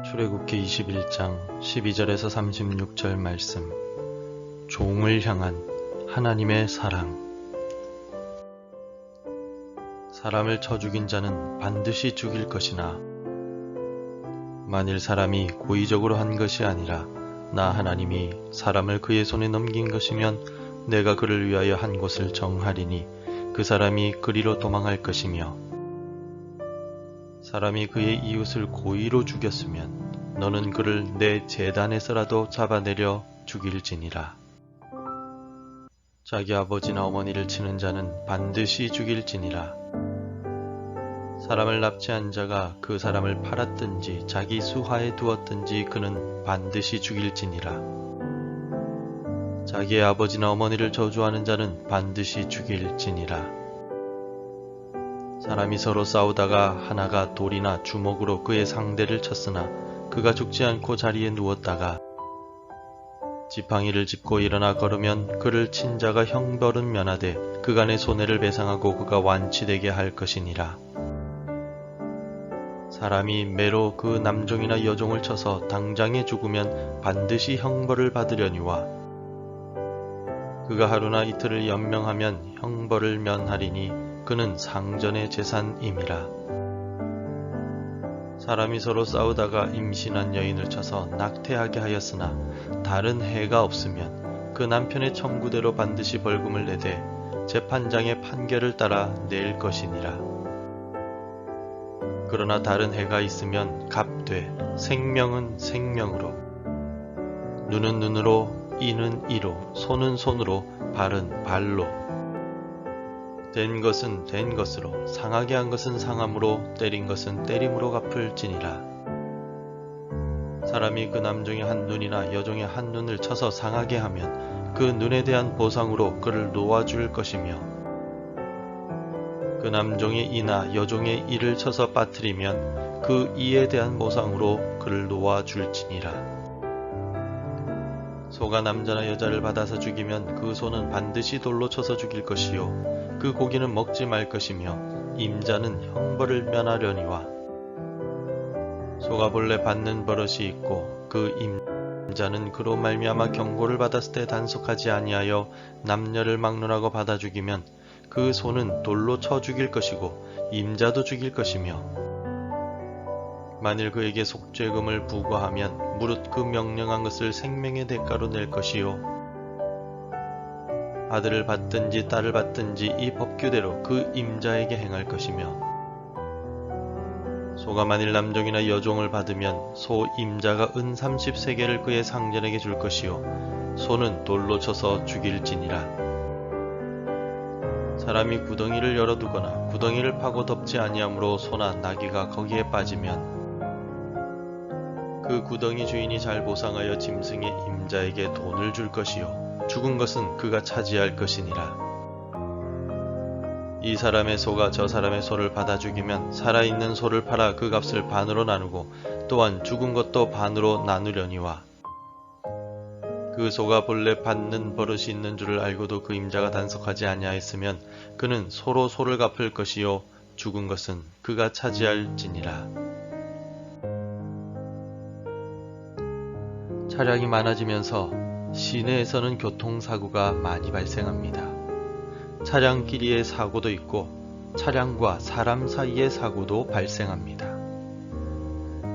출애굽기 21장 12절에서 36절 말씀. 종을 향한 하나님의 사랑. 사람을 쳐 죽인 자는 반드시 죽일 것이나 만일 사람이 고의적으로 한 것이 아니라 나 하나님이 사람을 그의 손에 넘긴 것이면 내가 그를 위하여 한 곳을 정하리니 그 사람이 그리로 도망할 것이며 사람이 그의 이웃을 고의로 죽였으면 너는 그를 내 제단에서라도 잡아내려 죽일지니라. 자기 아버지나 어머니를 치는 자는 반드시 죽일지니라. 사람을 납치한 자가 그 사람을 팔았든지 자기 수하에 두었든지 그는 반드시 죽일지니라. 자기의 아버지나 어머니를 저주하는 자는 반드시 죽일지니라. 사람이 서로 싸우다가 하나가 돌이나 주먹으로 그의 상대를 쳤으나 그가 죽지 않고 자리에 누웠다가 지팡이를 짚고 일어나 걸으면 그를 친 자가 형벌은 면하되 그간의 손해를 배상하고 그가 완치되게 할 것이니라. 사람이 매로 그 남종이나 여종을 쳐서 당장에 죽으면 반드시 형벌을 받으려니와 그가 하루나 이틀을 연명하면 형벌을 면하리니 그는 상전의 재산임이라. 사람이 서로 싸우다가 임신한 여인을 쳐서 낙태하게 하였으나 다른 해가 없으면 그 남편의 청구대로 반드시 벌금을 내되 재판장의 판결을 따라 낼 것이니라. 그러나 다른 해가 있으면 값되 생명은 생명으로 눈은 눈으로 이는 이로 손은 손으로 발은 발로 된 것은 된 것으로 상하게 한 것은 상함으로 때린 것은 때림으로 갚을지니라. 사람이 그 남종의 한 눈이나 여종의 한 눈을 쳐서 상하게 하면 그 눈에 대한 보상으로 그를 놓아줄 것이며 그 남종의 이나 여종의 이를 쳐서 빠뜨리면 그 이에 대한 보상으로 그를 놓아줄지니라. 소가 남자나 여자를 받아서 죽이면 그 소는 반드시 돌로 쳐서 죽일 것이요 그 고기는 먹지 말 것이며 임자는 형벌을 면하려니와 소가 본래 받는 버릇이 있고 그 임자는 그로 말미암아 경고를 받았을 때 단속하지 아니하여 남녀를 막론하고 받아 죽이면 그 소는 돌로 쳐 죽일 것이고 임자도 죽일 것이며 만일 그에게 속죄금을 부과하면 무릇 그 명령한 것을 생명의 대가로 낼 것이요 아들을 받든지 딸을 받든지 이 법규대로 그 임자에게 행할 것이며 소가 만일 남종이나 여종을 받으면 소 임자가 은 30세겔을 그의 상전에게 줄 것이요 소는 돌로 쳐서 죽일지니라. 사람이 구덩이를 열어두거나 구덩이를 파고 덮지 아니하므로 소나 나귀가 거기에 빠지면 그 구덩이 주인이 잘 보상하여 짐승의 임자에게 돈을 줄 것이요 죽은 것은 그가 차지할 것이니라. 이 사람의 소가 저 사람의 소를 받아 죽이면 살아있는 소를 팔아 그 값을 반으로 나누고 또한 죽은 것도 반으로 나누려니와 그 소가 본래 받는 버릇이 있는 줄을 알고도 그 임자가 단속하지 아니하였으면 그는 소로 소를 갚을 것이요 죽은 것은 그가 차지할지니라. 차량이 많아지면서 시내에서는 교통사고가 많이 발생합니다. 차량끼리의 사고도 있고 차량과 사람 사이의 사고도 발생합니다.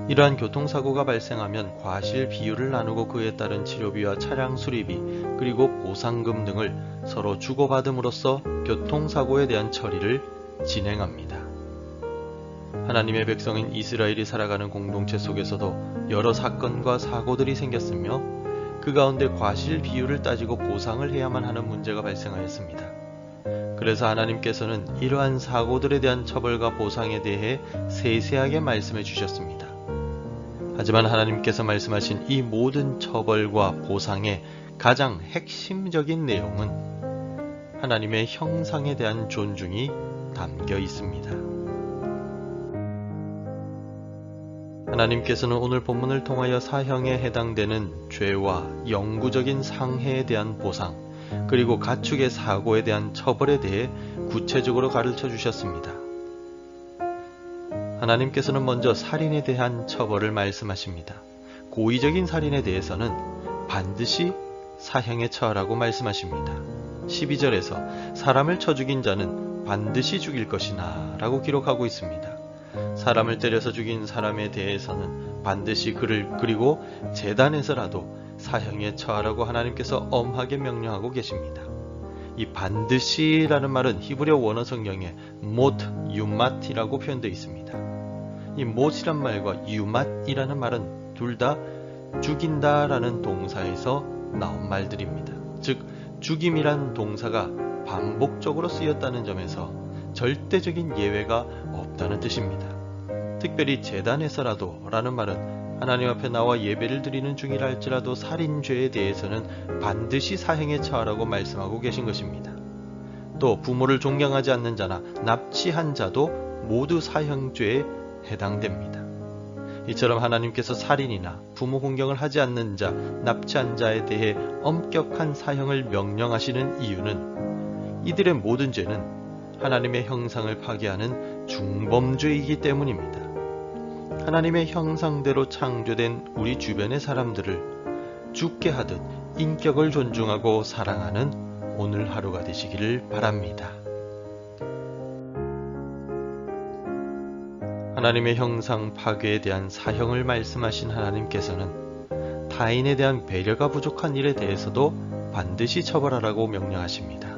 이러한 교통사고가 발생하면 과실 비율을 나누고 그에 따른 치료비와 차량 수리비 그리고 보상금 등을 서로 주고받음으로써 교통사고에 대한 처리를 진행합니다. 하나님의 백성인 이스라엘이 살아가는 공동체 속에서도 여러 사건과 사고들이 생겼으며 그 가운데 과실 비율을 따지고 보상을 해야만 하는 문제가 발생하였습니다. 그래서 하나님께서는 이러한 사고들에 대한 처벌과 보상에 대해 세세하게 말씀해 주셨습니다. 하지만 하나님께서 말씀하신 이 모든 처벌과 보상의 가장 핵심적인 내용은 하나님의 형상에 대한 존중이 담겨 있습니다. 하나님께서는 오늘 본문을 통하여 사형에 해당되는 죄와 영구적인 상해에 대한 보상, 그리고 가축의 사고에 대한 처벌에 대해 구체적으로 가르쳐 주셨습니다. 하나님께서는 먼저 살인에 대한 처벌을 말씀하십니다. 고의적인 살인에 대해서는 반드시 사형에 처하라고 말씀하십니다. 12절에서 사람을 쳐 죽인 자는 반드시 죽일 것이나 라고 기록하고 있습니다. 사람을 때려서 죽인 사람에 대해서는 반드시 그리고 제단에서라도 사형에 처하라고 하나님께서 엄하게 명령하고 계십니다. 이 반드시라는 말은 히브리어 원어 성경에 못, 유맛이라고 표현되어 있습니다. 이 못이란 말과 유맛이라는 말은 둘 다 죽인다라는 동사에서 나온 말들입니다. 즉 죽임이란 동사가 반복적으로 쓰였다는 점에서 절대적인 예외가 없다는 뜻입니다. 특별히 제단에서라도 라는 말은 하나님 앞에 나와 예배를 드리는 중이라 할지라도 살인죄에 대해서는 반드시 사형에 처하라고 말씀하고 계신 것입니다. 또 부모를 존경하지 않는 자나 납치한 자도 모두 사형죄에 해당됩니다. 이처럼 하나님께서 살인이나 부모 공경을 하지 않는 자, 납치한 자에 대해 엄격한 사형을 명령하시는 이유는 이들의 모든 죄는 하나님의 형상을 파괴하는 중범죄이기 때문입니다. 하나님의 형상대로 창조된 우리 주변의 사람들을 죽게 하듯 인격을 존중하고 사랑하는 오늘 하루가 되시기를 바랍니다. 하나님의 형상 파괴에 대한 사형을 말씀하신 하나님께서는 타인에 대한 배려가 부족한 일에 대해서도 반드시 처벌하라고 명령하십니다.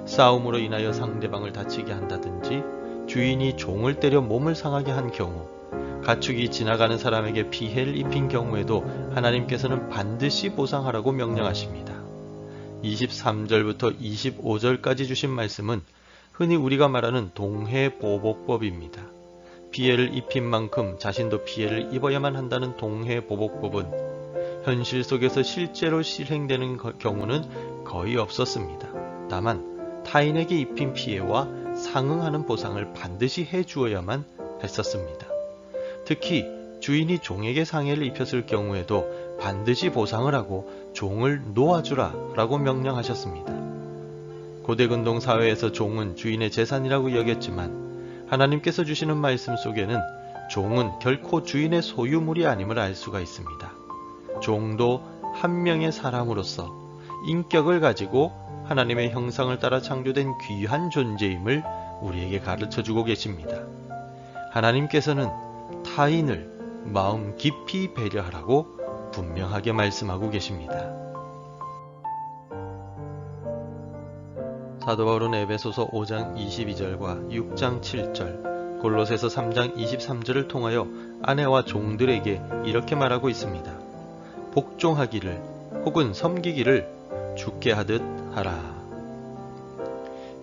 싸움으로 인하여 상대방을 다치게 한다든지 주인이 종을 때려 몸을 상하게 한 경우, 가축이 지나가는 사람에게 피해를 입힌 경우에도 하나님께서는 반드시 보상하라고 명령하십니다. 23절부터 25절까지 주신 말씀은 흔히 우리가 말하는 동해보복법입니다. 피해를 입힌 만큼 자신도 피해를 입어야만 한다는 동해보복법은 현실 속에서 실제로 실행되는 경우는 거의 없었습니다. 다만 타인에게 입힌 피해와 상응하는 보상을 반드시 해주어야만 했었습니다. 특히 주인이 종에게 상해를 입혔을 경우에도 반드시 보상을 하고 종을 놓아주라 라고 명령하셨습니다. 고대 근동 사회에서 종은 주인의 재산이라고 여겼지만 하나님께서 주시는 말씀 속에는 종은 결코 주인의 소유물이 아님을 알 수가 있습니다. 종도 한 명의 사람으로서 인격을 가지고 하나님의 형상을 따라 창조된 귀한 존재임을 우리에게 가르쳐주고 계십니다. 하나님께서는 타인을 마음 깊이 배려하라고 분명하게 말씀하고 계십니다. 사도 바울은 에베소서 5장 22절과 6장 7절, 골로새서 3장 23절을 통하여 아내와 종들에게 이렇게 말하고 있습니다. 복종하기를 혹은 섬기기를 주께 하듯 하라.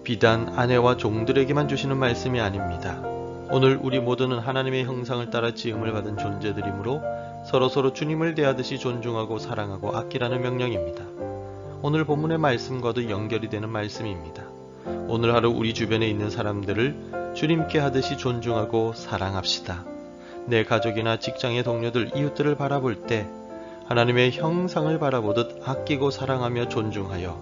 비단 아내와 종들에게만 주시는 말씀이 아닙니다. 오늘 우리 모두는 하나님의 형상을 따라 지음을 받은 존재들이므로 서로서로 주님을 대하듯이 존중하고 사랑하고 아끼라는 명령입니다. 오늘 본문의 말씀과도 연결이 되는 말씀입니다. 오늘 하루 우리 주변에 있는 사람들을 주님께 하듯이 존중하고 사랑합시다. 내 가족이나 직장의 동료들, 이웃들을 바라볼 때 하나님의 형상을 바라보듯 아끼고 사랑하며 존중하여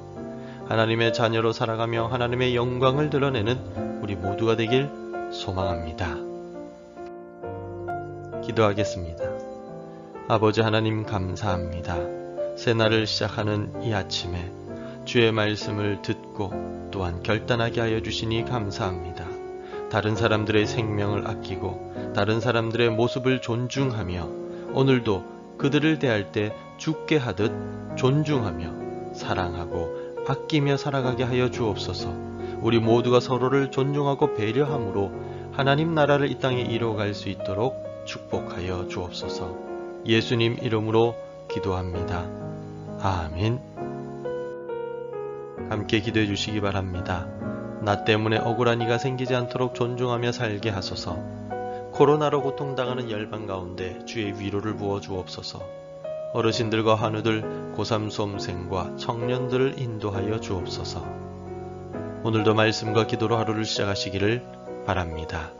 하나님의 자녀로 살아가며 하나님의 영광을 드러내는 우리 모두가 되길 소망합니다. 기도하겠습니다. 아버지 하나님 감사합니다. 새날을 시작하는 이 아침에 주의 말씀을 듣고 또한 결단하게 하여 주시니 감사합니다. 다른 사람들의 생명을 아끼고 다른 사람들의 모습을 존중하며 오늘도 그들을 대할 때 죽게 하듯 존중하며 사랑하고 아끼며 살아가게 하여 주옵소서. 우리 모두가 서로를 존중하고 배려함으로 하나님 나라를 이 땅에 이루어갈 수 있도록 축복하여 주옵소서. 예수님 이름으로 기도합니다. 아멘. 함께 기도해 주시기 바랍니다. 나 때문에 억울한 이가 생기지 않도록 존중하며 살게 하소서. 코로나로 고통당하는 열방 가운데 주의 위로를 부어 주옵소서. 어르신들과 한우들, 고3 수험생과 청년들을 인도하여 주옵소서. 오늘도 말씀과 기도로 하루를 시작하시기를 바랍니다.